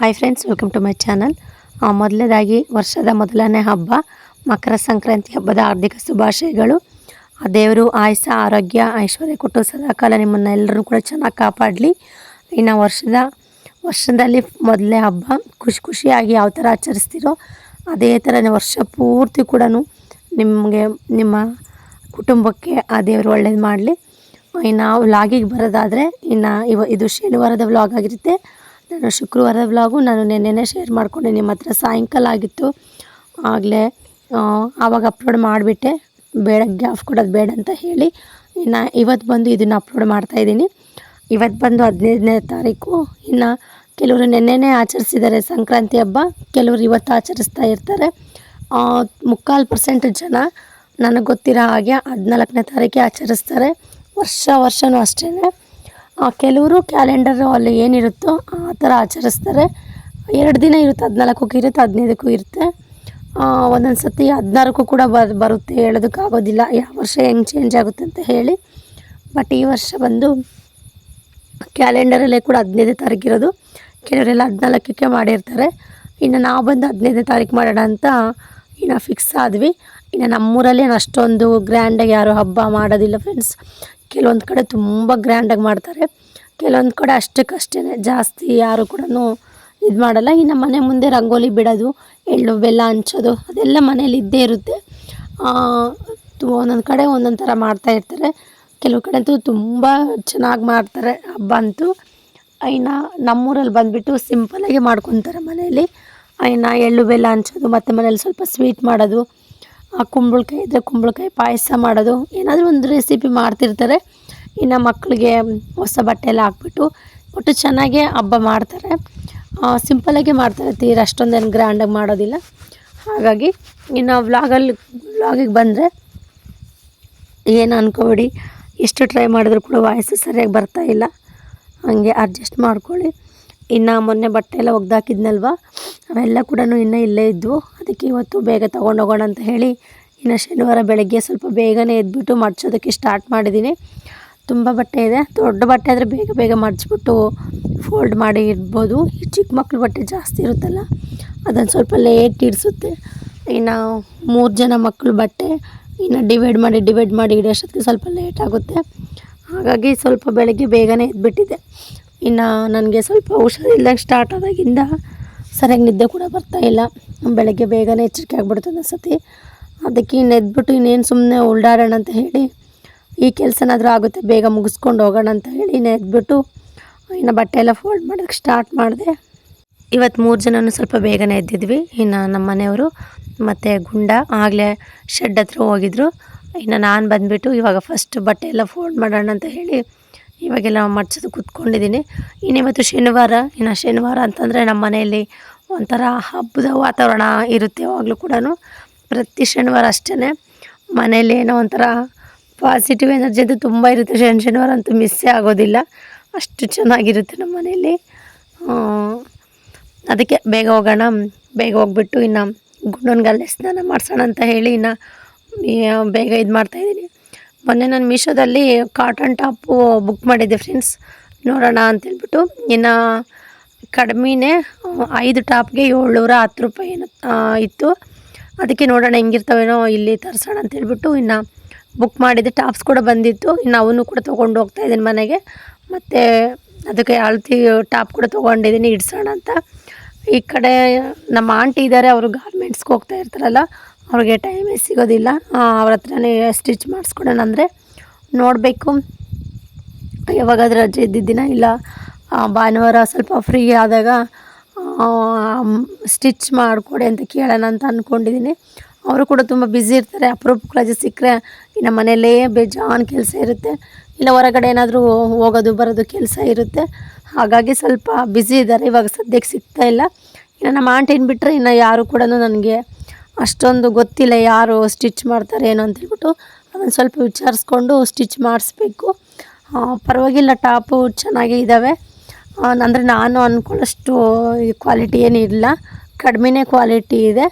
Hi friends, welcome to my channel. ಮೊದಲನೇದಾಗಿ ವರ್ಷದ ಮೊದಲನೇ ಹಬ್ಬ ಮಕರ ಸಂಕ್ರಾಂತಿ ಹಬ್ಬದ ಹಾರ್ದಿಕ ಶುಭಾಶಯಗಳು. ಆ ದೇವರು ಆಯುಷ್ಯ ಆರೋಗ್ಯ ಐಶ್ವರ್ಯ ಕೊಟ್ಟು ಸದಾಕಾಲ ನಿಮ್ಮನ್ನೆಲ್ಲರೂ ಕೂಡ ಚೆನ್ನಾಗಿ ಕಾಪಾಡಲಿ. ಇನ್ನು ವರ್ಷದಲ್ಲಿ ಮೊದಲನೇ ಹಬ್ಬ ಖುಷಿಯಾಗಿ ಯಾವ ಥರ ಆಚರಿಸ್ತೀರೋ ಅದೇ ಥರ ವರ್ಷ ಪೂರ್ತಿ ಕೂಡ ನಿಮಗೆ ನಿಮ್ಮ ಕುಟುಂಬಕ್ಕೆ ಆ ದೇವರು ಒಳ್ಳೇದು ಮಾಡಲಿ. ಇನ್ನು ವ್ಲಾಗಿಗೆ ಬರೋದಾದರೆ ಇದು ಶನಿವಾರದ ವ್ಲಾಗ್ ಆಗಿರುತ್ತೆ. ನಾನು ಶುಕ್ರವಾರದ ವ್ಲಾಗು ನಾನು ನೆನ್ನೆನೇ ಶೇರ್ ಮಾಡಿಕೊಂಡೆ ನಿಮ್ಮ ಹತ್ರ. ಸಾಯಂಕಾಲ ಆಗಿತ್ತು ಆಗಲೇ, ಆವಾಗ ಅಪ್ಲೋಡ್ ಮಾಡಿಬಿಟ್ಟೆ, ಬೇಡ ಗ್ಯಾಪ್ ಕೊಡೋದು ಬೇಡ ಅಂತ ಹೇಳಿ. ಇನ್ನು ಇವತ್ತು ಬಂದು ಇದನ್ನು ಅಪ್ಲೋಡ್ ಮಾಡ್ತಾಯಿದ್ದೀನಿ. ಇವತ್ತು ಬಂದು 15ನೇ ತಾರೀಕು. ಇನ್ನು ಕೆಲವರು ನೆನ್ನೆನೇ ಆಚರಿಸಿದ್ದಾರೆ ಸಂಕ್ರಾಂತಿ ಹಬ್ಬ, ಕೆಲವರು ಇವತ್ತು ಆಚರಿಸ್ತಾ ಇರ್ತಾರೆ. 3% ಜನ ನನಗೆ ಗೊತ್ತಿರೋ ಹಾಗೆ 14ನೇ ತಾರೀಕೆ ಆಚರಿಸ್ತಾರೆ. ವರ್ಷವೂ ಅಷ್ಟೇ. ಕೆಲವರು ಕ್ಯಾಲೆಂಡರು ಅಲ್ಲಿ ಏನಿರುತ್ತೋ ಆ ಥರ ಆಚರಿಸ್ತಾರೆ. 2 ದಿನ ಇರುತ್ತೆ, 14ಕ್ಕೂ ಇರುತ್ತೆ, 15ಕ್ಕೂ ಇರುತ್ತೆ. ಒಂದೊಂದು ಸತಿ 16ಕ್ಕೂ ಕೂಡ ಬರುತ್ತೆ, ಹೇಳೋದಕ್ಕಾಗೋದಿಲ್ಲ ಯಾವ ವರ್ಷ ಹೆಂಗೆ ಚೇಂಜ್ ಆಗುತ್ತೆ ಅಂತ ಹೇಳಿ. ಬಟ್ ಈ ವರ್ಷ ಬಂದು ಕ್ಯಾಲೆಂಡರಲ್ಲೇ ಕೂಡ 15ನೇ ತಾರೀಕು ಇರೋದು. ಕೆಲವರೆಲ್ಲ 14ಕ್ಕೆ ಮಾಡಿರ್ತಾರೆ. ಇನ್ನು ನಾವು ಬಂದು 15ನೇ ತಾರೀಕು ಮಾಡೋಣ ಅಂತ ಇನ್ನು ಫಿಕ್ಸ್ ಆದ್ವಿ. ಇನ್ನು ನಮ್ಮೂರಲ್ಲಿ ಅಷ್ಟೊಂದು ಗ್ರ್ಯಾಂಡಾಗಿ ಯಾರು ಹಬ್ಬ ಮಾಡೋದಿಲ್ಲ ಫ್ರೆಂಡ್ಸ್. ಕೆಲವೊಂದು ಕಡೆ ತುಂಬ ಗ್ರ್ಯಾಂಡಾಗಿ ಮಾಡ್ತಾರೆ, ಕೆಲವೊಂದು ಕಡೆ ಅಷ್ಟಕ್ಕಷ್ಟೇ, ಜಾಸ್ತಿ ಯಾರು ಕೂಡ ಇದು ಮಾಡಲ್ಲ. ಇನ್ನು ಮನೆ ಮುಂದೆ ರಂಗೋಲಿ ಬಿಡೋದು, ಎಳ್ಳು ಬೆಲ್ಲ ಹಂಚೋದು ಅದೆಲ್ಲ ಮನೇಲಿ ಇದ್ದೇ ಇರುತ್ತೆ. ಒಂದೊಂದು ಕಡೆ ಒಂದೊಂದು ಥರ ಮಾಡ್ತಾಯಿರ್ತಾರೆ. ಕೆಲವು ಕಡೆ ಅಂತೂ ತುಂಬ ಚೆನ್ನಾಗಿ ಮಾಡ್ತಾರೆ ಹಬ್ಬ ಅಂತೂ. ಇನ್ನು ನಮ್ಮೂರಲ್ಲಿ ಬಂದುಬಿಟ್ಟು ಸಿಂಪಲಾಗಿ ಮಾಡ್ಕೊತಾರೆ ಮನೆಯಲ್ಲಿ. ಇನ್ನು ಎಳ್ಳು ಬೆಲ್ಲ ಹಂಚೋದು, ಮತ್ತು ಮನೇಲಿ ಸ್ವಲ್ಪ ಸ್ವೀಟ್ ಮಾಡೋದು, ಕುಂಬಳಕಾಯಿ ಇದ್ದರೆ ಕುಂಬಳಕಾಯಿ ಪಾಯಸ ಮಾಡೋದು, ಏನಾದರೂ ಒಂದು ರೆಸಿಪಿ ಮಾಡ್ತಿರ್ತಾರೆ. ಇನ್ನು ಮಕ್ಕಳಿಗೆ ಹೊಸ ಬಟ್ಟೆ ಎಲ್ಲ ಹಾಕ್ಬಿಟ್ಟು ಒಟ್ಟು ಚೆನ್ನಾಗೇ ಹಬ್ಬ ಮಾಡ್ತಾರೆ. ಸಿಂಪಲಾಗಿ ಮಾಡ್ತಾರೆ, ತೀರ ಅಷ್ಟೊಂದೇನು ಗ್ರ್ಯಾಂಡಾಗಿ ಮಾಡೋದಿಲ್ಲ. ಹಾಗಾಗಿ ಇನ್ನು ವ್ಲಾಗಿಗೆ ಬಂದರೆ ಏನು ಅಂದ್ಕೊಬೇಡಿ, ಎಷ್ಟು ಟ್ರೈ ಮಾಡಿದ್ರು ಕೂಡ ವಾಯ್ಸು ಸರಿಯಾಗಿ ಬರ್ತಾಯಿಲ್ಲ, ಹಾಗೆ ಅಡ್ಜಸ್ಟ್ ಮಾಡ್ಕೊಳ್ಳಿ. ಇನ್ನು ಮೊನ್ನೆ ಬಟ್ಟೆ ಎಲ್ಲ ಒಗ್ದಾಕಿದ್ನಲ್ವ, ಅವೆಲ್ಲ ಕೂಡ ಇನ್ನೂ ಇಲ್ಲೇ ಇದ್ವು. ಅದಕ್ಕೆ ಇವತ್ತು ಬೇಗ ತೊಗೊಂಡೋಗೋಣ ಅಂತ ಹೇಳಿ ಇನ್ನು ಶನಿವಾರ ಬೆಳಗ್ಗೆ ಸ್ವಲ್ಪ ಬೇಗನೆ ಎದ್ಬಿಟ್ಟು ಮಡ್ಚೋದಕ್ಕೆ ಸ್ಟಾರ್ಟ್ ಮಾಡಿದ್ದೀನಿ. ತುಂಬ ಬಟ್ಟೆ ಇದೆ. ದೊಡ್ಡ ಬಟ್ಟೆ ಆದರೆ ಬೇಗ ಮಡ್ಚಿಬಿಟ್ಟು ಫೋಲ್ಡ್ ಮಾಡಿ ಇಡ್ಬೋದು. ಈ ಚಿಕ್ಕ ಮಕ್ಳು ಬಟ್ಟೆ ಜಾಸ್ತಿ ಇರುತ್ತಲ್ಲ, ಅದನ್ನು ಸ್ವಲ್ಪ ಲೇಟ್ ಇಡಿಸುತ್ತೆ. ಇನ್ನು 3 ಜನ ಮಕ್ಕಳು ಬಟ್ಟೆ ಇನ್ನು ಡಿವೈಡ್ ಮಾಡಿ ಇಡೋಷ್ಟೊತ್ತಿಗೆ ಸ್ವಲ್ಪ ಲೇಟ್ ಆಗುತ್ತೆ. ಹಾಗಾಗಿ ಸ್ವಲ್ಪ ಬೆಳಗ್ಗೆ ಬೇಗನೆ ಎದ್ಬಿಟ್ಟಿದೆ. ಇನ್ನು ನನಗೆ ಸ್ವಲ್ಪ ಹುಷಾರಿಲ್ದಂಗೆ ಸ್ಟಾರ್ಟ್ ಆದಾಗಿಂದ ಸರಿಯಾಗಿ ನಿದ್ದೆ ಕೂಡ ಬರ್ತಾಯಿಲ್ಲ. ಬೆಳಗ್ಗೆ ಬೇಗನೆ ಎಚ್ಚರಿಕೆ ಆಗ್ಬಿಡ್ತು ಅನ್ಸತಿ. ಅದಕ್ಕೆ ಎದ್ಬಿಟ್ಟು ಇನ್ನೇನು ಸುಮ್ಮನೆ ಉಲ್ಡಾಡೋಣ ಅಂತ ಹೇಳಿ, ಈ ಕೆಲಸನಾದರೂ ಆಗುತ್ತೆ ಬೇಗ ಮುಗಿಸ್ಕೊಂಡು ಹೋಗೋಣ ಅಂತ ಹೇಳಿ ಎದ್ಬಿಟ್ಟು ಇನ್ನು ಬಟ್ಟೆ ಎಲ್ಲ ಫೋಲ್ಡ್ ಮಾಡೋಕ್ಕೆ ಸ್ಟಾರ್ಟ್ ಮಾಡಿದೆ. ಇವತ್ತು 3 ಜನನೂ ಸ್ವಲ್ಪ ಬೇಗನೆ ಎದ್ದಿದ್ವಿ. ಇನ್ನು ನಮ್ಮ ಮನೆಯವರು ಮತ್ತು ಗುಂಡ ಆಗಲೇ ಶೆಡ್ ಹತ್ರ ಹೋಗಿದ್ರು. ಇನ್ನು ನಾನು ಬಂದುಬಿಟ್ಟು ಇವಾಗ ಫಸ್ಟ್ ಬಟ್ಟೆ ಎಲ್ಲ ಫೋಲ್ಡ್ ಮಾಡೋಣ ಅಂತ ಹೇಳಿ ಇವಾಗೆಲ್ಲ ಮಡ್ಚೋದು ಕೂತ್ಕೊಂಡಿದ್ದೀನಿ. ಇವತ್ತು ಶನಿವಾರ. ಇನ್ನು ಶನಿವಾರ ಅಂತಂದರೆ ನಮ್ಮ ಮನೆಯಲ್ಲಿ ಒಂಥರ ಹಬ್ಬದ ವಾತಾವರಣ ಇರುತ್ತೆ ಯಾವಾಗಲೂ ಕೂಡ. ಪ್ರತಿ ಶನಿವಾರ ಅಷ್ಟೇ ಮನೇಲಿ ಏನೋ ಒಂಥರ ಪಾಸಿಟಿವ್ ಎನರ್ಜಿ ಅಂತೂ ತುಂಬ ಇರುತ್ತೆ. ಶನಿವಾರ ಅಂತೂ ಮಿಸ್ಸೇ ಆಗೋದಿಲ್ಲ, ಅಷ್ಟು ಚೆನ್ನಾಗಿರುತ್ತೆ ನಮ್ಮ ಮನೆಯಲ್ಲಿ. ಅದಕ್ಕೆ ಬೇಗ ಹೋಗೋಣ, ಬೇಗ ಹೋಗ್ಬಿಟ್ಟು ಇನ್ನು ಗುಂಡನಿಗೆ ಅಲ್ಲೇ ಸ್ನಾನ ಮಾಡಿಸೋಣ ಅಂತ ಹೇಳಿ ಇನ್ನು ಬೇಗ ಇದು ಮಾಡ್ತಾಯಿದ್ದೀನಿ. ಮೊನ್ನೆ ನಾನು ಮೀಶೋದಲ್ಲಿ ಕಾಟನ್ ಟಾಪು ಬುಕ್ ಮಾಡಿದ್ದೆ ಫ್ರೆಂಡ್ಸ್, ನೋಡೋಣ ಅಂತೇಳ್ಬಿಟ್ಟು. ಇನ್ನು ಕಡಿಮೆನೇ 5 ಟಾಪ್ಗೆ 710 ರೂಪಾಯಿ ಏನೋ ಇತ್ತು. ಅದಕ್ಕೆ ನೋಡೋಣ ಹೆಂಗಿರ್ತಾವೇನೋ ಇಲ್ಲಿ ತರಿಸೋಣ ಅಂತೇಳ್ಬಿಟ್ಟು ಇನ್ನು ಬುಕ್ ಮಾಡಿದ್ದೆ. ಟಾಪ್ಸ್ ಕೂಡ ಬಂದಿತ್ತು. ಇನ್ನು ಅವನು ಕೂಡ ತೊಗೊಂಡು ಹೋಗ್ತಾಯಿದ್ದೀನಿ ಮನೆಗೆ. ಮತ್ತು ಅದಕ್ಕೆ ಅಳತಿ ಟಾಪ್ ಕೂಡ ತೊಗೊಂಡಿದ್ದೀನಿ ಇಡ್ಸೋಣ ಅಂತ. ಈ ಕಡೆ ನಮ್ಮ ಆಂಟಿ ಇದ್ದಾರೆ, ಅವರು ಗಾರ್ಮೆಂಟ್ಸ್ಗೆ ಹೋಗ್ತಾ ಇರ್ತಾರಲ್ಲ, ಅವ್ರಿಗೆ ಟೈಮೇ ಸಿಗೋದಿಲ್ಲ. ಅವ್ರ ಹತ್ರನೇ ಸ್ಟಿಚ್ ಮಾಡಿಸ್ಕೊಡೋಣ ಅಂದರೆ ನೋಡಬೇಕು ಯಾವಾಗಾದ್ರೂ ರಜೆ ಇದ್ದಿದ್ದಿನ, ಇಲ್ಲ ಭಾನುವಾರ ಸ್ವಲ್ಪ ಫ್ರೀ ಆದಾಗ ಸ್ಟಿಚ್ ಮಾಡಿಕೊಡಿ ಅಂತ ಕೇಳೋಣ ಅಂತ ಅಂದ್ಕೊಂಡಿದ್ದೀನಿ. ಅವರು ಕೂಡ ತುಂಬ ಬ್ಯುಸಿ ಇರ್ತಾರೆ. ಅಪರೂಪಕ್ಕೆ ರಜೆ ಸಿಕ್ಕರೆ ಇನ್ನು ಮನೆಯಲ್ಲೇ ಬೇಜಾನ್ ಕೆಲಸ ಇರುತ್ತೆ, ಇಲ್ಲ ಹೊರಗಡೆ ಏನಾದರೂ ಹೋಗೋದು ಬರೋದು ಕೆಲಸ ಇರುತ್ತೆ. ಹಾಗಾಗಿ ಸ್ವಲ್ಪ ಬ್ಯುಸಿ ಇದ್ದಾರೆ, ಇವಾಗ ಸದ್ಯಕ್ಕೆ ಸಿಗ್ತಾಯಿಲ್ಲ. ಇನ್ನು ನಮ್ಮ ಆಂಟಿನ ಬಿಟ್ಟರೆ ಇನ್ನು ಯಾರು ಕೂಡ ನನಗೆ ಅಷ್ಟೊಂದು ಗೊತ್ತಿಲ್ಲ, ಯಾರು ಸ್ಟಿಚ್ ಮಾಡ್ತಾರೆ ಏನೋ ಅಂತೇಳ್ಬಿಟ್ಟು ಅದನ್ನು ಸ್ವಲ್ಪ ವಿಚಾರಿಸ್ಕೊಂಡು ಸ್ಟಿಚ್ ಮಾಡಿಸ್ಬೇಕು. ಪರವಾಗಿಲ್ಲ, ಟಾಪು ಚೆನ್ನಾಗೇ ಇದ್ದಾವೆ. ಅಂದರೆ ನಾನು ಅಂದ್ಕೊಳ್ಳೋಷ್ಟು ಕ್ವಾಲಿಟಿ ಏನಿಲ್ಲ, ಕಡಿಮೆನೇ ಕ್ವಾಲಿಟಿ ಇದೆ,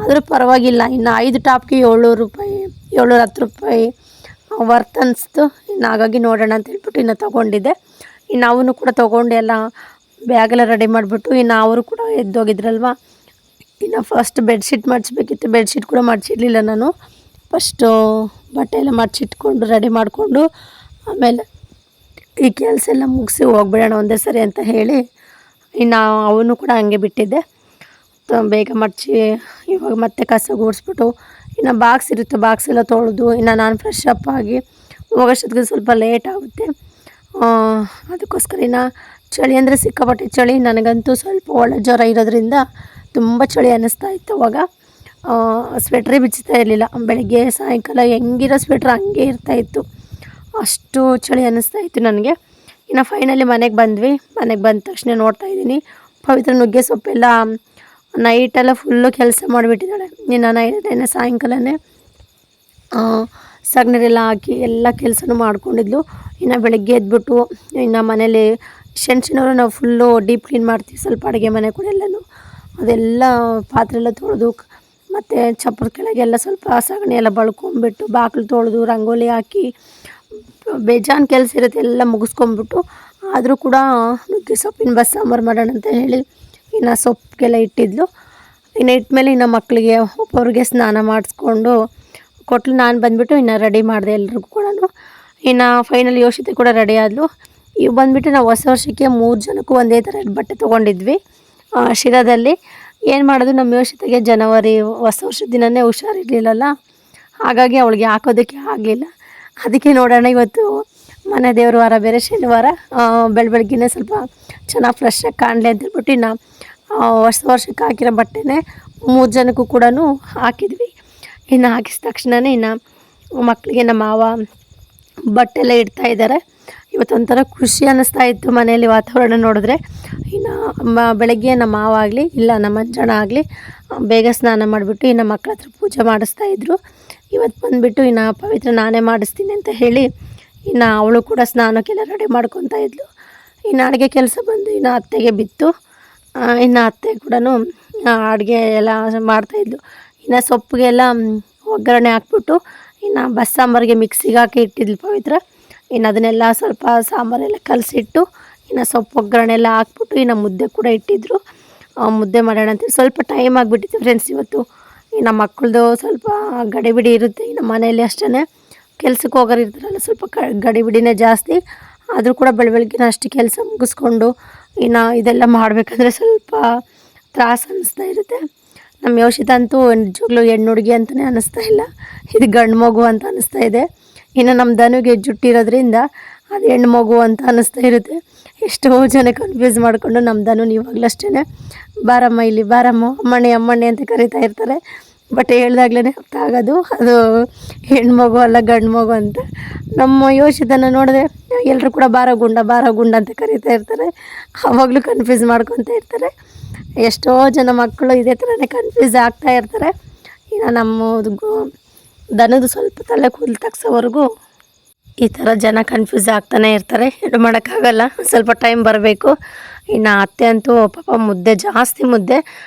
ಆದರೂ ಪರವಾಗಿಲ್ಲ. ಇನ್ನು 5 ಟಾಪ್ಗೆ 700 ರೂಪಾಯಿ 710 ರೂಪಾಯಿ ವರ್ತ್ ಅನಿಸ್ತು. ಇನ್ನು ಹಾಗಾಗಿ ನೋಡೋಣ ಅಂತೇಳ್ಬಿಟ್ಟು ಇನ್ನು ತೊಗೊಂಡಿದ್ದೆ. ಇನ್ನು ಅವನು ಕೂಡ ತೊಗೊಂಡು ಎಲ್ಲ ಬ್ಯಾಗೆಲ್ಲ ರೆಡಿ ಮಾಡಿಬಿಟ್ಟು ಇನ್ನು ಅವರು ಕೂಡ ಎದ್ದೋಗಿದ್ರಲ್ವ. ಇನ್ನು ಫಸ್ಟ್ ಬೆಡ್ಶೀಟ್ ಮಡಿಸ್ಬೇಕಿತ್ತು, ಬೆಡ್ಶೀಟ್ ಕೂಡ ಮಡಿಸಿರ್ಲಿಲ್ಲ ನಾನು. ಫಸ್ಟು ಬಟ್ಟೆ ಎಲ್ಲ ಮಡಿಸಿಟ್ಕೊಂಡು ರೆಡಿ ಮಾಡಿಕೊಂಡು ಆಮೇಲೆ ಈ ಕೆಲಸ ಎಲ್ಲ ಮುಗಿಸಿ ಹೋಗ್ಬಿಡೋಣ ಒಂದೇ ಸರಿ ಅಂತ ಹೇಳಿ ಇನ್ನು ಅವನು ಕೂಡ ಹಂಗೆ ಬಿಟ್ಟಿದ್ದೆ. ಬೇಗ ಮಡಚಿ ಇವಾಗ ಮತ್ತೆ ಕಸ ಗುಡಿಸ್ಬಿಟ್ಟು ಇನ್ನು ಬಾಕ್ಸ್ ಇರುತ್ತೆ, ಬಾಕ್ಸ್ ಎಲ್ಲ ತೊಳೆದು ಇನ್ನು ನಾನು ಫ್ರೆಶ್ ಅಪ್ ಆಗಿ ಹೋಗೋಷ್ಟೊತ್ತಿಗೆ ಸ್ವಲ್ಪ ಲೇಟ್ ಆಗುತ್ತೆ. ಅದಕ್ಕೋಸ್ಕರ ಇನ್ನು ಚಳಿ ಅಂದರೆ ಸಿಕ್ಕಾಪಟ್ಟೆ ಚಳಿ. ನನಗಂತೂ ಸ್ವಲ್ಪ ಒಳ್ಳೆ ಜ್ವರ ಇರೋದ್ರಿಂದ ತುಂಬ ಚಳಿ ಅನ್ನಿಸ್ತಾ ಇತ್ತು. ಅವಾಗ ಸ್ವೆಟ್ರೇ ಬಿಚ್ಚುತ್ತಾ ಇರಲಿಲ್ಲ. ಬೆಳಗ್ಗೆ ಸಾಯಂಕಾಲ ಹೆಂಗಿರೋ ಸ್ವೆಟ್ರ್ ಹಂಗೆ ಇರ್ತಾಯಿತ್ತು, ಅಷ್ಟು ಚಳಿ ಅನ್ನಿಸ್ತಾ ಇತ್ತು ನನಗೆ. ಇನ್ನು ಫೈನಲಿ ಮನೆಗೆ ಬಂದ್ವಿ. ಮನೆಗೆ ಬಂದ ತಕ್ಷಣ ನೋಡ್ತಾ ಇದ್ದೀನಿ ಪವಿತ್ರ ನುಗ್ಗೆ ಸೊಪ್ಪೆಲ್ಲ ನೈಟೆಲ್ಲ ಫುಲ್ಲು ಕೆಲಸ ಮಾಡಿಬಿಟ್ಟಿದ್ದಾಳೆ. ಇನ್ನು ನೈಟೇನೆ ಸಾಯಂಕಾಲನೇ ಸಗಣಿರೆಲ್ಲ ಹಾಕಿ ಎಲ್ಲ ಕೆಲಸನೂ ಮಾಡ್ಕೊಂಡಿದ್ಲು. ಇನ್ನು ಬೆಳಗ್ಗೆ ಎದ್ಬಿಟ್ಟು ಇನ್ನು ಮನೇಲಿ ಶನಿವಾರ ನಾವು ಫುಲ್ಲು ಡೀಪ್ ಕ್ಲೀನ್ ಮಾಡ್ತೀವಿ, ಸ್ವಲ್ಪ ಅಡುಗೆ ಮನೆ ಕೂಡ ಎಲ್ಲನೂ ಅದೆಲ್ಲ ಪಾತ್ರೆ ಎಲ್ಲ ತೊಳೆದು ಮತ್ತು ಚಪ್ಪರದ ಕೆಳಗೆಲ್ಲ ಸ್ವಲ್ಪ ಸಗಣಿ ಎಲ್ಲ ಬಳ್ಕೊಂಬಿಟ್ಟು ಬಾಗಿಲು ತೊಳೆದು ರಂಗೋಲಿ ಹಾಕಿ ಬೇಜಾನ್ ಕೆಲಸ ಇರುತ್ತೆ ಎಲ್ಲ ಮುಗಿಸ್ಕೊಂಬಿಟ್ಟು, ಆದರೂ ಕೂಡ ನುಗ್ಗೆ ಸೊಪ್ಪಿನ ಬಸ್ಸಾಂಬಾರು ಮಾಡೋಣ ಅಂತ ಹೇಳಿ ಇನ್ನು ಸೊಪ್ಪಿಗೆಲ್ಲ ಇಟ್ಟಿದ್ಲು. ಇನ್ನು ಇಟ್ಮೇಲೆ ಇನ್ನು ಮಕ್ಕಳಿಗೆ ಒಬ್ಬೊಬ್ಬರಿಗೆ ಸ್ನಾನ ಮಾಡಿಸ್ಕೊಂಡು ಕೊಟ್ಟಲು. ನಾನು ಬಂದುಬಿಟ್ಟು ಇನ್ನು ರೆಡಿ ಮಾಡಿದೆ ಎಲ್ರಿಗೂ ಕೂಡ. ಇನ್ನು ಫೈನಲ್ ಯೋಷಿತೆ ಕೂಡ ರೆಡಿ ಆದಳು. ಇವು ಬಂದುಬಿಟ್ಟು ನಾವು ಹೊಸ ವರ್ಷಕ್ಕೆ 3 ಜನಕ್ಕೂ ಒಂದೇ ಥರ ಬಟ್ಟೆ ತೊಗೊಂಡಿದ್ವಿ ಶಿರಾದಲ್ಲಿ. ಏನು ಮಾಡೋದು, ನಮ್ಮ ಯೋಷಿತೆಗೆ ಜನವರಿ ಹೊಸ ವರ್ಷದ ದಿನವೇ ಹುಷಾರಿರಲಿಲ್ಲಲ್ಲ, ಹಾಗಾಗಿ ಅವಳಿಗೆ ಹಾಕೋದಕ್ಕೆ ಆಗಲಿಲ್ಲ. ಅದಕ್ಕೆ ನೋಡೋಣ ಇವತ್ತು ಮನೆ ದೇವ್ರ ವಾರ ಬೇರೆ ಶನಿವಾರ, ಬೆಳಗ್ಗೆನೇ ಸ್ವಲ್ಪ ಚೆನ್ನಾಗಿ ಫ್ರೆಶ್ಶಾಗಿ ಕಾಣಲಿ ಅಂತ ಹೇಳ್ಬಿಟ್ಟು ಇನ್ನು ಹೊಸ ವರ್ಷಕ್ಕೆ ಹಾಕಿರೋ ಬಟ್ಟೆನೇ 3 ಜನಕ್ಕೂ ಕೂಡ ಹಾಕಿದ್ವಿ. ಇನ್ನು ಹಾಕಿದ ತಕ್ಷಣವೇ ಇನ್ನು ಮಕ್ಕಳಿಗೆ ನಮ್ಮ ಮಾವ ಬಟ್ಟೆ ಎಲ್ಲ ಇಡ್ತಾ ಇದ್ದಾರೆ. ಇವತ್ತೊಂಥರ ಖುಷಿ ಅನ್ನಿಸ್ತಾ ಇತ್ತು ಮನೆಯಲ್ಲಿ ವಾತಾವರಣ ನೋಡಿದ್ರೆ. ಇನ್ನು ಬೆಳಗ್ಗೆ ನಮ್ಮ ಮಾವ ಆಗಲಿ ಇಲ್ಲ ನಮ್ಮ ಮಂಜಣ್ಣ ಆಗಲಿ ಬೇಗ ಸ್ನಾನ ಮಾಡಿಬಿಟ್ಟು ಇನ್ನು ಮಕ್ಕಳ ಹತ್ರ ಪೂಜೆ ಮಾಡಿಸ್ತಾಯಿದ್ರು. ಇವತ್ತು ಬಂದುಬಿಟ್ಟು ಇನ್ನು ಪವಿತ್ರ ನಾನೇ ಮಾಡಿಸ್ತೀನಿ ಅಂತ ಹೇಳಿ ಇನ್ನು ಅವಳು ಕೂಡ ಸ್ನಾನಕ್ಕೆಲ್ಲ ರೆಡಿ ಮಾಡ್ಕೊತಾ ಇದ್ಲು. ಇನ್ನು ಅಡುಗೆ ಕೆಲಸ ಬಂದು ಇನ್ನು ಅತ್ತೆಗೆ ಬಿತ್ತು. ಇನ್ನು ಅತ್ತೆ ಕೂಡ ಅಡುಗೆ ಎಲ್ಲ ಮಾಡ್ತಾಯಿದ್ಲು. ಇನ್ನು ಸೊಪ್ಪಿಗೆಲ್ಲ ಒಗ್ಗರಣೆ ಹಾಕ್ಬಿಟ್ಟು ಇನ್ನು ಬಸ್ಸಾಂಬಾರಿಗೆ ಮಿಕ್ಸಿಗೆ ಹಾಕಿ ಇಟ್ಟಿದ್ಲು ಪವಿತ್ರ. ಇನ್ನು ಅದನ್ನೆಲ್ಲ ಸ್ವಲ್ಪ ಸಾಂಬಾರೆಲ್ಲ ಕಲಸಿಟ್ಟು ಇನ್ನು ಸೊಪ್ಪು ಒಗ್ಗರಣೆ ಎಲ್ಲ ಹಾಕ್ಬಿಟ್ಟು ಇನ್ನು ಮುದ್ದೆ ಕೂಡ ಇಟ್ಟಿದ್ದರು. ಮುದ್ದೆ ಮಾಡೋಣ ಅಂತೇಳಿ ಸ್ವಲ್ಪ ಟೈಮ್ ಆಗಿಬಿಟ್ಟಿತ್ತು ಫ್ರೆಂಡ್ಸ್ ಇವತ್ತು. ಇನ್ನು ಮಕ್ಕಳದು ಸ್ವಲ್ಪ ಗಡಿಬಿಡಿ ಇರುತ್ತೆ. ಇನ್ನು ಮನೆಯಲ್ಲಿ ಅಷ್ಟೇ ಕೆಲ್ಸಕ್ಕೆ ಹೋಗೋರು ಇರ್ತಾರಲ್ಲ, ಸ್ವಲ್ಪ ಗಡಿಬಿಡಿನೇ ಜಾಸ್ತಿ. ಆದರೂ ಕೂಡ ಬೆಳಗ್ಗೆನೇ ಅಷ್ಟು ಕೆಲಸ ಮುಗಿಸ್ಕೊಂಡು ಇನ್ನು ಇದೆಲ್ಲ ಮಾಡಬೇಕಂದ್ರೆ ಸ್ವಲ್ಪ ತ್ರಾಸು ಅನ್ನಿಸ್ತಾ ಇರುತ್ತೆ. ನಮ್ಮ ಯೋಷಿತ ಅಂತೂ ನಿಜವಾಗ್ಲೂ ಹೆಣ್ಣು ಹುಡುಗಿ ಅಂತಲೇ ಅನ್ನಿಸ್ತಾ ಇಲ್ಲ, ಇದು ಗಂಡು ಮಗು ಅಂತ ಅನ್ನಿಸ್ತಾ ಇದೆ. ಇನ್ನು ನಮ್ಮ ಧನುಗೆ ಜುಟ್ಟಿರೋದ್ರಿಂದ ಅದು ಹೆಣ್ಣು ಮಗು ಅಂತ ಅನ್ನಿಸ್ತಾ ಇರುತ್ತೆ. ಎಷ್ಟೋ ಜನ ಕನ್ಫ್ಯೂಸ್ ಮಾಡಿಕೊಂಡು ನಮ್ಮ ಧನು ಇವಾಗಲೂ ಅಷ್ಟೇ ಬಾರಮ್ಮ ಇಲ್ಲಿ ಬಾರಮ್ಮ ಅಮ್ಮಣ್ಣಿ ಅಮ್ಮಣ್ಣಿ ಅಂತ ಕರಿತಾ ಇರ್ತಾರೆ. ಬಟ್ ಹೇಳ್ದಾಗ್ಲೇ ಅರ್ಥ ಆಗೋದು ಅದು ಹೆಣ್ಮಗು ಅಲ್ಲ ಗಂಡು ಮಗು ಅಂತ. ನಮ್ಮ ಯೋಷಿತನ ನೋಡಿದ್ರೆ ಎಲ್ಲರೂ ಕೂಡ ಬಾರ ಗುಂಡ ಅಂತ ಕರಿತಾ ಇರ್ತಾರೆ. ಆವಾಗಲೂ ಕನ್ಫ್ಯೂಸ್ ಮಾಡ್ಕೊತ ಇರ್ತಾರೆ. ಎಷ್ಟೋ ಜನ ಮಕ್ಕಳು ಇದೇ ಥರನೇ ಕನ್ಫ್ಯೂಸ್ ಆಗ್ತಾ ಇರ್ತಾರೆ. ಇನ್ನು ನಮ್ಮದು ದನದ ಸ್ವಲ್ಪ ತಲೆ ಕೂದಲು ತಗ್ಸೋವರೆಗೂ ಈ ಥರ ಜನ ಕನ್ಫ್ಯೂಸ್ ಆಗ್ತಾನೆ ಇರ್ತಾರೆ. ಏನು ಮಾಡೋಕ್ಕಾಗಲ್ಲ, ಸ್ವಲ್ಪ ಟೈಮ್ ಬರಬೇಕು. ಇನ್ನು ಅತ್ತೆ ಅಂತೂ ಪಾಪ ಮುದ್ದೆ ಜಾಸ್ತಿ ಮುದ್ದೆ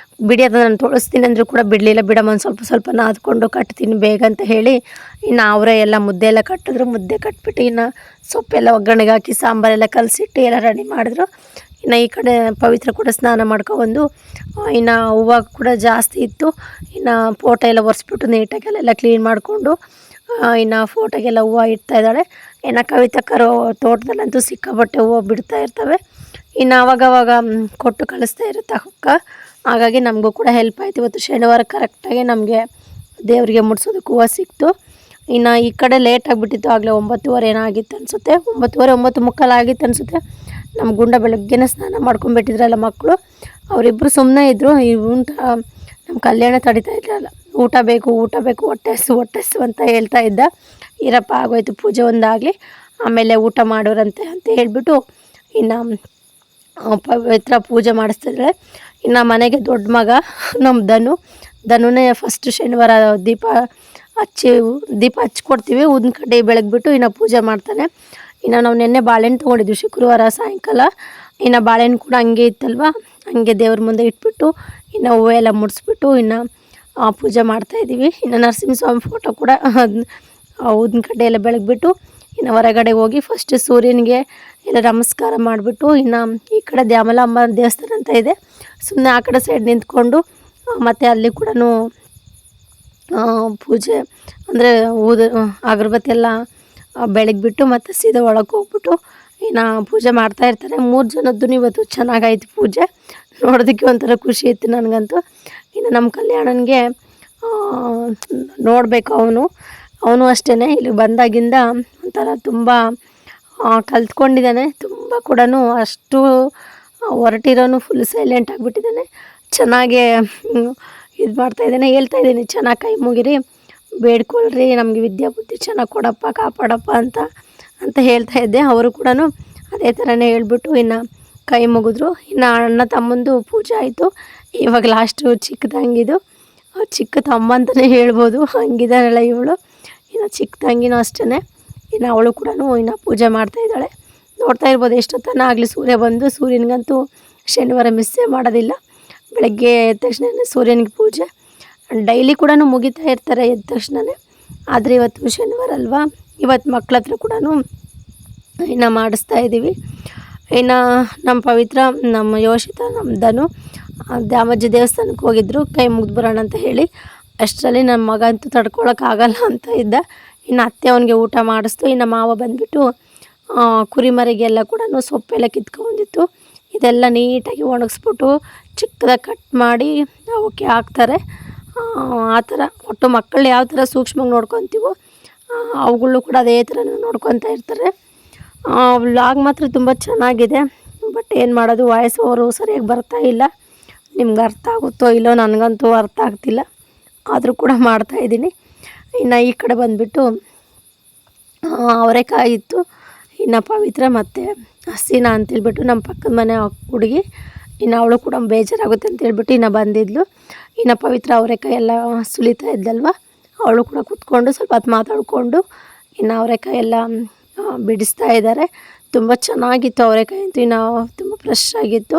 ಬಿಡಿ, ಅದನ್ನು ನಾನು ತೊಳಸ್ತೀನಿ ಅಂದರೂ ಕೂಡ ಬಿಡಲಿಲ್ಲ. ಬಿಡಮ್ಮ ಒಂದು ಸ್ವಲ್ಪ ಸ್ವಲ್ಪ ನಾದ್ಕೊಂಡು ಕಟ್ತೀನಿ ಬೇಗ ಅಂತ ಹೇಳಿ ಇನ್ನು ಅವರೇ ಎಲ್ಲ ಮುದ್ದೆ ಎಲ್ಲ ಕಟ್ಟಿದ್ರು. ಮುದ್ದೆ ಕಟ್ಬಿಟ್ಟು ಇನ್ನು ಸೊಪ್ಪೆಲ್ಲ ಒಗ್ಗರಣೆಗೆ ಹಾಕಿ ಸಾಂಬಾರೆಲ್ಲ ಕಲಸಿಟ್ಟು ಎಲ್ಲ ರೆಡಿ ಮಾಡಿದ್ರು. ಇನ್ನು ಈ ಕಡೆ ಪವಿತ್ರ ಕೂಡ ಸ್ನಾನ ಮಾಡ್ಕೊಬಂದು ಇನ್ನು ಹೂವು ಕೂಡ ಜಾಸ್ತಿ ಇತ್ತು. ಇನ್ನು ಫೋಟೋ ಎಲ್ಲ ಒರೆಸ್ಬಿಟ್ಟು ನೀಟಾಗೆಲ್ಲ ಕ್ಲೀನ್ ಮಾಡಿಕೊಂಡು ಇನ್ನು ಫೋಟೋಗೆಲ್ಲ ಹೂವು ಇಡ್ತಾಯಿದ್ದಾಳೆ. ಇನ್ನು ಕವಿತಕ್ಕರು ತೋಟದಲ್ಲಂತೂ ಸಿಕ್ಕಾಪಟ್ಟೆ ಹೂವು ಬಿಡ್ತಾ ಇರ್ತವೆ. ಇನ್ನು ಆವಾಗವಾಗ ಕೊಟ್ಟು ಕಳಿಸ್ತಾ ಇರುತ್ತೆ ಅಕ್ಕ, ಹಾಗಾಗಿ ನಮಗೂ ಕೂಡ ಹೆಲ್ಪ್ ಆಯಿತು. ಇವತ್ತು ಶನಿವಾರ ಕರೆಕ್ಟಾಗಿ ನಮಗೆ ದೇವರಿಗೆ ಮುಡ್ಸೋದಕ್ಕೆ ಹೂವು ಸಿಕ್ತು. ಇನ್ನು ಈ ಕಡೆ ಲೇಟ್ ಆಗಿಬಿಟ್ಟಿತ್ತು, ಆಗಲೇ 9:15 ಏನೋ ಆಗಿತ್ತು ಅನಿಸುತ್ತೆ, 9:30 9:45 ಆಗಿತ್ತು ಅನಿಸುತ್ತೆ. ನಮ್ಮ ಗುಂಡ ಬೆಳಗ್ಗೆನೇ ಸ್ನಾನ ಮಾಡ್ಕೊಂಡ್ಬಿಟ್ಟಿದ್ರಲ್ಲ ಮಕ್ಕಳು, ಅವರಿಬ್ಬರು ಸುಮ್ಮನೆ ಇದ್ದರು. ಈ ಊಟ ನಮ್ಮ ಕಲ್ಯಾಣ ತಡಿತಾ ಇದ್ರಲ್ಲ, ಊಟ ಬೇಕು ಹೊಟ್ಟೆ ಹಸು ಅಂತ ಹೇಳ್ತಾ ಇದ್ದ. ಇರಪ್ಪ ಆಗೋಯ್ತು ಪೂಜೆ ಒಂದಾಗಲಿ ಆಮೇಲೆ ಊಟ ಮಾಡೋರಂತೆ ಅಂತ ಹೇಳ್ಬಿಟ್ಟು ಇನ್ನು ಪವಿತ್ರ ಪೂಜೆ ಮಾಡಿಸ್ತಿದ್ದಾಳೆ. ಇನ್ನು ಮನೆಗೆ ದೊಡ್ಡ ಮಗ ನಮ್ಮ ಧನುನೇ ಫಸ್ಟ್ ಶನಿವಾರ ದೀಪ ಹಚ್ಕೊಡ್ತೀವಿ. ಊದಿನ ಕಡ್ಡಿ ಬೆಳಗ್ಬಿಟ್ಟು ಇನ್ನು ಪೂಜೆ ಮಾಡ್ತಾನೆ. ಇನ್ನು ನಾವು ನಿನ್ನೆ ಬಾಳೆಹಣ್ಣು ತೊಗೊಂಡಿದ್ವಿ ಶುಕ್ರವಾರ ಸಾಯಂಕಾಲ. ಇನ್ನು ಬಾಳೆಹಣ್ಣು ಕೂಡ ಹಂಗೆ ಇತ್ತಲ್ವ, ಹಂಗೆ ದೇವ್ರ ಮುಂದೆ ಇಟ್ಬಿಟ್ಟು ಇನ್ನು ಹೂವು ಎಲ್ಲ ಮುಡಿಸ್ಬಿಟ್ಟು ಇನ್ನು ಪೂಜೆ ಮಾಡ್ತಾಯಿದ್ದೀವಿ. ಇನ್ನು ನರಸಿಂಹಸ್ವಾಮಿ ಫೋಟೋ ಕೂಡ ಊದಿನ ಕಡ್ಡಿ ಎಲ್ಲ ಬೆಳಗ್ಬಿಟ್ಟು ಇನ್ನು ಹೊರಗಡೆ ಹೋಗಿ ಫಸ್ಟ್ ಸೂರ್ಯನಿಗೆ ಎಲ್ಲ ನಮಸ್ಕಾರ ಮಾಡಿಬಿಟ್ಟು ಇನ್ನು ಈ ಕಡೆ ದ್ಯಾಮಲಾಂಬ ದೇವಸ್ಥಾನ ಅಂತ ಇದೆ, ಸುಮ್ಮನೆ ಆ ಕಡೆ ಸೈಡ್ ನಿಂತ್ಕೊಂಡು ಮತ್ತು ಅಲ್ಲಿ ಕೂಡ ಪೂಜೆ ಅಂದರೆ ಅಗರಬತ್ತಿ ಎಲ್ಲ ಬೆಳಗ್ಬಿಟ್ಟು ಮತ್ತು ಸೀದಾ ಒಳಗೆ ಹೋಗ್ಬಿಟ್ಟು ಇನ್ನು ಪೂಜೆ ಮಾಡ್ತಾಯಿರ್ತಾರೆ. 3 ಜನದ್ದು ಇವತ್ತು ಚೆನ್ನಾಗಾಯ್ತು ಪೂಜೆ, ನೋಡೋದಕ್ಕೆ ಒಂಥರ ಖುಷಿ ಇತ್ತು ನನಗಂತೂ. ಇನ್ನು ನಮ್ಮ ಕಲ್ಯಾಣನಿಗೆ ನೋಡಬೇಕು, ಅವನು ಅಷ್ಟೇ ಇಲ್ಲಿ ಬಂದಾಗಿಂದ ಒಂಥರ ತುಂಬ ಕಲ್ತ್ಕೊಂಡಿದ್ದಾನೆ. ತುಂಬ ಕೂಡ ಅಷ್ಟು ಹೊರಟಿರೋನು ಫುಲ್ ಸೈಲೆಂಟ್ ಆಗಿಬಿಟ್ಟಿದ್ದಾನೆ. ಚೆನ್ನಾಗೇ ಇದು ಮಾಡ್ತಾಯಿದ್ದಾನೆ. ಹೇಳ್ತಾಯಿದ್ದೀನಿ, ಚೆನ್ನಾಗಿ ಕೈ ಮುಗಿರಿ, ಬೇಡ್ಕೊಳ್ರಿ, ನಮಗೆ ವಿದ್ಯಾ ಬುದ್ಧಿ ಚೆನ್ನಾಗಿ ಕೊಡಪ್ಪ, ಕಾಪಾಡಪ್ಪ ಅಂತ ಹೇಳ್ತಾಯಿದ್ದೆ. ಅವರು ಕೂಡ ಅದೇ ಥರನೇ ಹೇಳ್ಬಿಟ್ಟು ಇನ್ನು ಕೈ ಮುಗಿದ್ರು. ಇನ್ನು ಅಣ್ಣ ತಮ್ಮಂದು ಪೂಜೆ ಆಯಿತು. ಇವಾಗ ಲಾಸ್ಟು ಚಿಕ್ಕ ತಂಗಿದು, ಚಿಕ್ಕ ತಮ್ಮ ಅಂತಲೇ ಹೇಳ್ಬೋದು, ಹಂಗಿದ್ದಾಳಲ್ಲ ಇವಳು. ಇನ್ನು ಚಿಕ್ಕ ತಂಗಿನೂ ಅಷ್ಟೇ, ಇನ್ನು ಅವಳು ಕೂಡ ಇನ್ನು ಪೂಜೆ ಮಾಡ್ತಾಯಿದ್ದಾಳೆ. ನೋಡ್ತಾ ಇರ್ಬೋದು ಎಷ್ಟೊತ್ತನ ಆಗಲಿ ಸೂರ್ಯ ಬಂದು. ಸೂರ್ಯನಿಗಂತೂ ಶನಿವಾರ ಮಿಸ್ಸೇ ಮಾಡೋದಿಲ್ಲ. ಬೆಳಗ್ಗೆ ಎದ್ದ ತಕ್ಷಣ ಸೂರ್ಯನಿಗೆ ಪೂಜೆ ಡೈಲಿ ಕೂಡ ಮುಗಿತಾ ಇರ್ತಾರೆ ಎದ್ದ ತಕ್ಷಣವೇ. ಆದರೆ ಇವತ್ತು ಶನಿವಾರ ಅಲ್ವಾ, ಇವತ್ತು ಮಕ್ಳ ಹತ್ರ ಕೂಡ ಇನ್ನು ಮಾಡಿಸ್ತಾ ಇದ್ದೀವಿ. ಇನ್ನು ನಮ್ಮ ಪವಿತ್ರ, ನಮ್ಮ ಯೋಷಿತ, ನಮ್ಮ ಧನು ದ್ಯಾಮಜ್ಜಿ ದೇವಸ್ಥಾನಕ್ಕೆ ಹೋಗಿದ್ರು, ಕೈ ಮುಗ್ದು ಬರೋಣ ಅಂತ ಹೇಳಿ. ಅಷ್ಟರಲ್ಲಿ ನನ್ನ ಮಗ ಅಂತೂ ತಡ್ಕೊಳಕ್ಕಾಗಲ್ಲ ಅಂತ ಇದ್ದ. ಇನ್ನು ಅತ್ತೆ ಅವನಿಗೆ ಊಟ ಮಾಡಿಸ್ತು. ಇನ್ನು ಮಾವ ಬಂದುಬಿಟ್ಟು ಕುರಿಮರಿಗೆಲ್ಲ ಕೂಡ ಸೊಪ್ಪೆಲ್ಲ ಕಿತ್ಕೊಂಡ್ಬಂದಿತ್ತು. ಇದೆಲ್ಲ ನೀಟಾಗಿ ಒಣಗಿಸ್ಬಿಟ್ಟು ಚಿಕ್ಕದಾಗಿ ಕಟ್ ಮಾಡಿ ಅವಕ್ಕೆ ಹಾಕ್ತಾರೆ. ಆ ಥರ ಒಟ್ಟು ಮಕ್ಕಳು ಯಾವ ಥರ ಸೂಕ್ಷ್ಮವಾಗಿ ನೋಡ್ಕೊತೀವೋ ಅವುಗಳು ಕೂಡ ಅದೇ ಥರ ನೋಡ್ಕೊತಾ ಇರ್ತಾರೆ. ವ್ಲಾಗ್ ಮಾತ್ರ ತುಂಬ ಚೆನ್ನಾಗಿದೆ. ಬಟ್ ಏನು ಮಾಡೋದು, ವಾಯ್ಸ್ ಅವರು ಸರಿಯಾಗಿ ಬರ್ತಾ ಇಲ್ಲ. ನಿಮ್ಗೆ ಅರ್ಥ ಆಗುತ್ತೋ ಇಲ್ಲೋ, ನನಗಂತೂ ಅರ್ಥ ಆಗ್ತಿಲ್ಲ, ಆದರೂ ಕೂಡ ಮಾಡ್ತಾಯಿದ್ದೀನಿ. ಇನ್ನು ಈ ಕಡೆ ಬಂದುಬಿಟ್ಟು ಅವರೆಕಾಯಿ ಇತ್ತು. ಇನ್ನು ಪವಿತ್ರ ಮತ್ತು ಹಸೀನಾ ಅಂತೇಳ್ಬಿಟ್ಟು ನಮ್ಮ ಪಕ್ಕದ ಮನೆ ಹುಡುಗಿ, ಇನ್ನು ಅವಳು ಕೂಡ ಬೇಜಾರಾಗುತ್ತೆ ಅಂತೇಳ್ಬಿಟ್ಟು ಇನ್ನು ಬಂದಿದ್ಲು. ಇನ್ನು ಪವಿತ್ರ ಅವರೆಕಾಯಿ ಎಲ್ಲ ಸುಲಿತಾ ಇದ್ದಲ್ವ, ಅವಳು ಕೂಡ ಕೂತ್ಕೊಂಡು ಸ್ವಲ್ಪ ಹೊತ್ತು ಮಾತಾಡಿಕೊಂಡು ಇನ್ನು ಅವರೆಕಾಯಿ ಎಲ್ಲ ಬಿಡಿಸ್ತಾ ಇದ್ದಾರೆ. ತುಂಬ ಚೆನ್ನಾಗಿತ್ತು ಅವರೆಕಾಯಿ ಅಂತೂ, ಇನ್ನು ತುಂಬ ಫ್ರೆಶ್ ಆಗಿತ್ತು.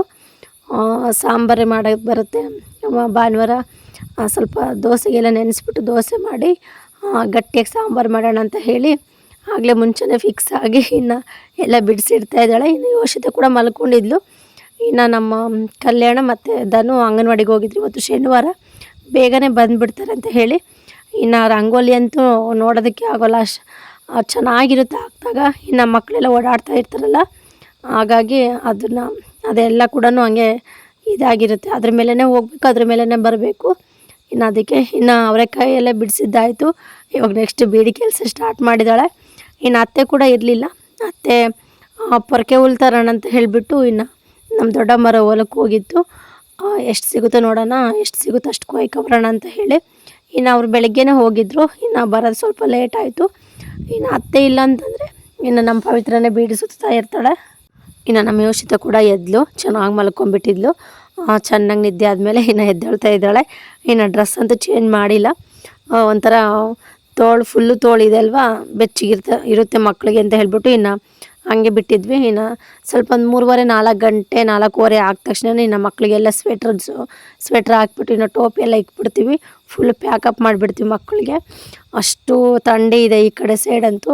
ಸಾಂಬಾರೇ ಮಾಡೋಕ್ಕೆ ಬರುತ್ತೆ. ಭಾನುವಾರ ಸ್ವಲ್ಪ ದೋಸೆಗೆಲ್ಲ ನೆನೆಸ್ಬಿಟ್ಟು ದೋಸೆ ಮಾಡಿ ಗಟ್ಟಿಯಾಗಿ ಸಾಂಬಾರು ಮಾಡೋಣ ಅಂತ ಹೇಳಿ ಆಗಲೇ ಮುಂಚೆನೇ ಫಿಕ್ಸ್ ಆಗಿ ಇನ್ನು ಎಲ್ಲ ಬಿಡಿಸಿಡ್ತಾ ಇದ್ದಾಳೆ. ಇನ್ನು ಯೋಷಿತ ಕೂಡ ಮಲ್ಕೊಂಡಿದ್ಲು. ಇನ್ನು ನಮ್ಮ ಕಲ್ಯಾಣ ಮತ್ತು ಧನು ಅಂಗನವಾಡಿಗೆ ಹೋಗಿದ್ರು. ಇವತ್ತು ಶನಿವಾರ ಬೇಗನೆ ಬಂದುಬಿಡ್ತಾರೆ ಅಂತ ಹೇಳಿ. ಇನ್ನು ರಂಗೋಲಿ ಅಂತೂ ನೋಡೋದಕ್ಕೆ ಆಗೋಲ್ಲ, ಚೆನ್ನಾಗಿರುತ್ತೆ ಹಾಕಿದಾಗ. ಇನ್ನು ಮಕ್ಕಳೆಲ್ಲ ಓಡಾಡ್ತಾ ಇರ್ತಾರಲ್ಲ, ಹಾಗಾಗಿ ಅದೆಲ್ಲ ಕೂಡ ಹಂಗೆ ಇದಾಗಿರುತ್ತೆ. ಅದ್ರ ಮೇಲೇ ಹೋಗ್ಬೇಕು, ಅದ್ರ ಮೇಲೇ ಬರಬೇಕು. ಇನ್ನು ಅದಕ್ಕೆ ಇನ್ನು ಅವರೆಕಾಯಿ ಎಲ್ಲ ಬಿಡಿಸಿದ್ದಾಯಿತು. ಇವಾಗ ನೆಕ್ಸ್ಟ್ ಬೀಡಿ ಕೆಲಸ ಸ್ಟಾರ್ಟ್ ಮಾಡಿದ್ದಾಳೆ. ಇನ್ನು ಅತ್ತೆ ಕೂಡ ಇರಲಿಲ್ಲ. ಅತ್ತೆ ಪೊರಕೆ ಹುಲ್ತಾರಣ ಅಂತ ಹೇಳಿಬಿಟ್ಟು ಇನ್ನು ನಮ್ಮ ದೊಡ್ಡಮ್ಮರ ಹೊಲಕ್ಕೆ ಹೋಗಿತ್ತು. ಎಷ್ಟು ಸಿಗುತ್ತೋ ನೋಡೋಣ, ಎಷ್ಟು ಸಿಗುತ್ತೋ ಅಷ್ಟು ಕೊಯ್ಕೊಬರೋಣ ಅಂತ ಹೇಳಿ. ಇನ್ನು ಅವ್ರು ಬೆಳಗ್ಗೆನೇ ಹೋಗಿದ್ದರು. ಇನ್ನು ಬರೋದು ಸ್ವಲ್ಪ ಲೇಟ್ ಆಯಿತು. ಇನ್ನು ಅತ್ತೆ ಇಲ್ಲ ಅಂತಂದರೆ ಇನ್ನು ನಮ್ಮ ಪವಿತ್ರನೇ ಬೀಡಿ ಸುತ್ತಾ ಇರ್ತಾಳೆ. ಇನ್ನು ನಮ್ಮ ಯೋಷಿತ ಕೂಡ ಎದ್ಲು, ಚೆನ್ನಾಗಿ ಮಲ್ಕೊಂಡ್ಬಿಟ್ಟಿದ್ಲು. ಚೆನ್ನಾಗಿ ನಿದ್ದೆ ಆದಮೇಲೆ ಇನ್ನು ಎದ್ದೇಳ್ತಾ ಇದ್ದಾಳೆ. ಇನ್ನು ಡ್ರೆಸ್ ಅಂತೂ ಚೇಂಜ್ ಮಾಡಿಲ್ಲ. ಒಂಥರ ಫುಲ್ಲು ತೋಳಿದೆ ಅಲ್ವಾ, ಇರುತ್ತೆ ಮಕ್ಕಳಿಗೆ ಅಂತ ಹೇಳ್ಬಿಟ್ಟು ಇನ್ನು ಹಂಗೆ ಬಿಟ್ಟಿದ್ವಿ. ಇನ್ನು ಸ್ವಲ್ಪ ಒಂದು 3:30 ಗಂಟೆ 4:15 ಆದ ತಕ್ಷಣ ಇನ್ನು ಮಕ್ಕಳಿಗೆಲ್ಲ ಸ್ವೆಟ್ರ್ ಹಾಕ್ಬಿಟ್ಟು ಇನ್ನು ಟೋಪಿ ಎಲ್ಲ ಇಕ್ಬಿಡ್ತೀವಿ. ಫುಲ್ ಪ್ಯಾಕಪ್ ಮಾಡಿಬಿಡ್ತೀವಿ ಮಕ್ಕಳಿಗೆ. ಅಷ್ಟು ಥಂಡಿ ಇದೆ ಈ ಕಡೆ ಸೈಡಂತೂ,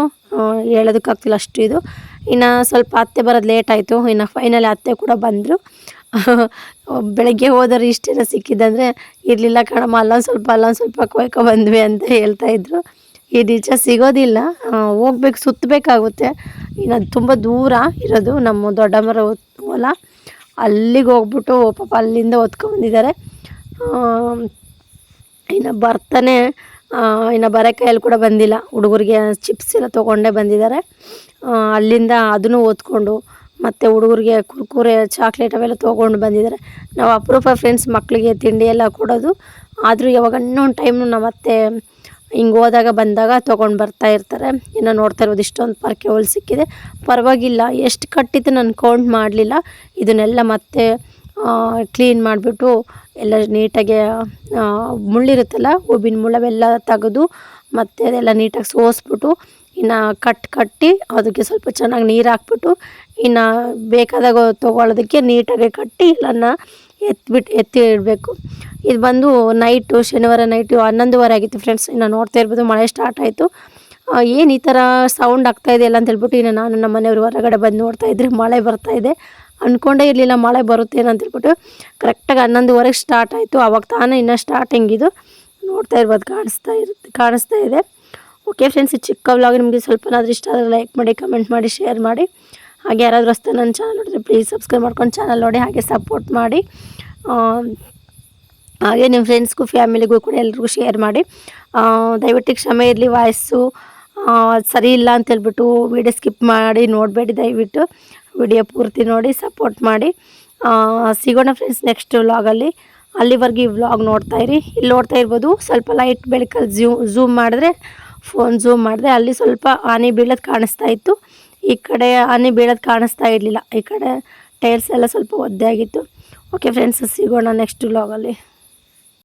ಹೇಳೋದಕ್ಕಾಗ್ತಿಲ್ಲ ಅಷ್ಟು ಇದು. ಇನ್ನು ಸ್ವಲ್ಪ ಅತ್ತೆ ಬರೋದು ಲೇಟ್ ಆಯಿತು. ಇನ್ನು ಫೈನಲಿ ಅತ್ತೆ ಕೂಡ ಬಂದರು. ಬೆಳಗ್ಗೆ ಹೋದವ್ರು ಇಷ್ಟೇನ ಸಿಕ್ಕಿದ್ದಂದರೆ ಇರಲಿಲ್ಲ ಕಣಮ್ಮ, ಅಲ್ಲೊಂದು ಸ್ವಲ್ಪ ಕೊಯ್ಕೊಬಂದ್ವಿ ಅಂತ ಹೇಳ್ತಾಯಿದ್ರು. ಈ ನಿಜ ಸಿಗೋದಿಲ್ಲ, ಹೋಗ್ಬೇಕು, ಸುತ್ತಬೇಕಾಗುತ್ತೆ. ಇನ್ನು ಅದು ತುಂಬ ದೂರ ಇರೋದು ನಮ್ಮ ದೊಡ್ಡಮ್ಮರ ಹೊಲ. ಅಲ್ಲಿಗೆ ಹೋಗ್ಬಿಟ್ಟು ಪಾಪ ಅಲ್ಲಿಂದ ಹೊತ್ಕೊಂಡ್ಬಂದಿದ್ದಾರೆ. ಇನ್ನು ಬರ್ತಾನೆ ಇನ್ನು ಬರೋಕಾಯಲ್ಲಿ ಕೂಡ ಬಂದಿಲ್ಲ. ಹುಡುಗರಿಗೆ ಚಿಪ್ಸ್ ಎಲ್ಲ ತೊಗೊಂಡೇ ಬಂದಿದ್ದಾರೆ. ಅಲ್ಲಿಂದ ಅದನ್ನು ಓದ್ಕೊಂಡು ಮತ್ತು ಹುಡುಗರಿಗೆ ಕುರ್ಕುರೆ, ಚಾಕ್ಲೇಟ್ ಅವೆಲ್ಲ ತೊಗೊಂಡು ಬಂದಿದ್ದಾರೆ. ನಾವು ಅಪರೂಪ ಫ್ರೆಂಡ್ಸ್ ಮಕ್ಕಳಿಗೆ ತಿಂಡಿ ಎಲ್ಲ ಕೊಡೋದು. ಆದರೂ ಯಾವಾಗ ಇನ್ನೊಂದು ಟೈಮ್ನು ನಮ್ಮ ಅತ್ತೆ ಹಿಂಗೆ ಹೋದಾಗ ಬಂದಾಗ ತೊಗೊಂಡು ಬರ್ತಾ ಇರ್ತಾರೆ. ಇನ್ನು ನೋಡ್ತಾ ಇರೋದು ಇಷ್ಟೊಂದು ಪರ್ಕೆ ಹೋಲ್ ಸಿಕ್ಕಿದೆ. ಪರವಾಗಿಲ್ಲ, ಎಷ್ಟು ಕಟ್ಟಿತ್ತು ನಾನು ಕೌಂಟ್ ಮಾಡಲಿಲ್ಲ. ಇದನ್ನೆಲ್ಲ ಮತ್ತೆ ಕ್ಲೀನ್ ಮಾಡಿಬಿಟ್ಟು ಎಲ್ಲ ನೀಟಾಗಿ ಮುಳ್ಳಿರುತ್ತಲ್ಲ, ಹೂವಿನ ಮುಳ್ಳವೆಲ್ಲ ತೆಗೆದು ಮತ್ತು ಅದೆಲ್ಲ ನೀಟಾಗಿ ಸೋಸ್ಬಿಟ್ಟು ಇನ್ನು ಕಟ್ಟಿ ಅದಕ್ಕೆ ಸ್ವಲ್ಪ ಚೆನ್ನಾಗಿ ನೀರು ಹಾಕ್ಬಿಟ್ಟು ಇನ್ನು ಬೇಕಾದಾಗ ತೊಗೊಳ್ಳೋದಕ್ಕೆ ನೀಟಾಗಿ ಕಟ್ಟಿ ಎಲ್ಲನ ಎತ್ತಿ ಇಡಬೇಕು. ಇದು ಬಂದು ನೈಟು, ಶನಿವಾರ ನೈಟು 11:30 ಆಗಿತ್ತು ಫ್ರೆಂಡ್ಸ್. ಇನ್ನು ನೋಡ್ತಾ ಇರ್ಬೋದು ಮಳೆ ಸ್ಟಾರ್ಟ್ ಆಯಿತು. ಏನು ಈ ಥರ ಸೌಂಡ್ ಆಗ್ತಾಯಿದೆ ಇಲ್ಲ ಅಂತ ಹೇಳ್ಬಿಟ್ಟು ಇನ್ನು ನಾನು ನಮ್ಮ ಮನೆಯವರು ಹೊರಗಡೆ ಬಂದು ನೋಡ್ತಾ ಇದ್ರೆ ಮಳೆ ಬರ್ತಾಯಿದೆ. ಅಂದ್ಕೊಂಡೇ ಇರಲಿಲ್ಲ ಮಳೆ ಬರುತ್ತೇನೋ ಅಂತ ಹೇಳ್ಬಿಟ್ಟು. ಕರೆಕ್ಟಾಗಿ 11:30ಗೆ ಸ್ಟಾರ್ಟ್ ಆಯಿತು. ಆವಾಗ ತಾನೇ ಇನ್ನೂ ಸ್ಟಾರ್ಟಿಂಗ್ ಇದು ನೋಡ್ತಾ ಇರ್ಬೋದು, ಕಾಣಿಸ್ತಾ ಇದೆ. ಓಕೆ ಫ್ರೆಂಡ್ಸ್, ಈ ಚಿಕ್ಕ ವ್ಲಾಗ್ ನಿಮಗೆ ಸ್ವಲ್ಪನಾದ್ರೂ ಇಷ್ಟ ಆದರೆ ಲೈಕ್ ಮಾಡಿ, ಕಮೆಂಟ್ ಮಾಡಿ, ಶೇರ್ ಮಾಡಿ. ಹಾಗೆ ಯಾರಾದರೂ ಹೊಸ್ತು ನನ್ನ ಚಾನಲ್ ನೋಡಿದ್ರೆ ಪ್ಲೀಸ್ ಸಬ್ಸ್ಕ್ರೈಬ್ ಮಾಡ್ಕೊಂಡು ಚಾನಲ್ ನೋಡಿ, ಹಾಗೆ ಸಪೋರ್ಟ್ ಮಾಡಿ. ಹಾಗೆ ನಿಮ್ಮ ಫ್ರೆಂಡ್ಸ್ಗೂ ಫ್ಯಾಮಿಲಿಗೂ ಕೂಡ ಎಲ್ರಿಗೂ ಶೇರ್ ಮಾಡಿ. ದಯವಿಟ್ಟು ಕ್ಷಮೆ ಇರಲಿ, ವಾಯ್ಸು ಸರಿ ಇಲ್ಲ ಅಂತ ಹೇಳ್ಬಿಟ್ಟು ವಿಡಿಯೋ ಸ್ಕಿಪ್ ಮಾಡಿ ನೋಡಬೇಡಿ. ದಯವಿಟ್ಟು ವಿಡಿಯೋ ಪೂರ್ತಿ ನೋಡಿ ಸಪೋರ್ಟ್ ಮಾಡಿ. ಸಿಗೋಣ ಫ್ರೆಂಡ್ಸ್ ನೆಕ್ಸ್ಟ್ ವ್ಲಾಗಲ್ಲಿ. ಅಲ್ಲಿವರೆಗೆ ಈ ವ್ಲಾಗ್ ನೋಡ್ತಾಯಿರಿ. ಇಲ್ಲಿ ನೋಡ್ತಾ ಇರ್ಬೋದು, ಸ್ವಲ್ಪ ಲೈಟ್ ಬೆಳಕಲ್ಲಿ ಝೂಮ್ ಮಾಡಿದ್ರೆ, ಫೋನ್ ಝೂಮ್ ಮಾಡಿದ್ರೆ ಅಲ್ಲಿ ಸ್ವಲ್ಪ ಆನೆ ಬೀಳೋದು ಕಾಣಿಸ್ತಾ ಇತ್ತು. ಈ ಕಡೆ ಆನೆ ಬೀಳೋದು ಕಾಣಿಸ್ತಾ ಇರಲಿಲ್ಲ. ಈ ಕಡೆ ಟೈರ್ಸ್ ಎಲ್ಲ ಸ್ವಲ್ಪ ಒದ್ದೆ ಆಗಿತ್ತು. ಓಕೆ ಫ್ರೆಂಡ್ಸ್, ಸಿಗೋಣ ನೆಕ್ಸ್ಟ್ ವ್ಲಾಗಲ್ಲಿ.